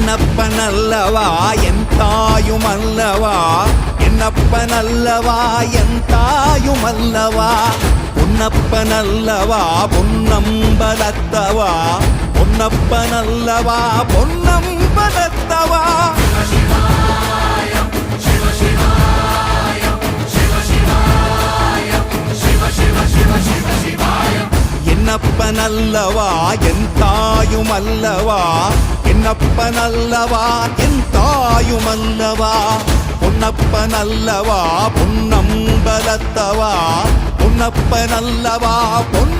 என்னப்பனல்லவா என் தாயுமல்லவா, என்னப்பனல்லவா என் தாயுமல்லவா, பொன்னப்பனல்லவா பொன்னம்பலத்தவா, பொன்னப்பனல்லவா பொன்னம்பலத்தவா. என்னப்பனல்லவா என் தாயுமல்லவா, என்னப்பனல்லவா என் தாயுமல்லவா, பொன்னப்பனல்லவா பொன்னம்பலத்தவா, பொன்னப்பனல்லவா பொன்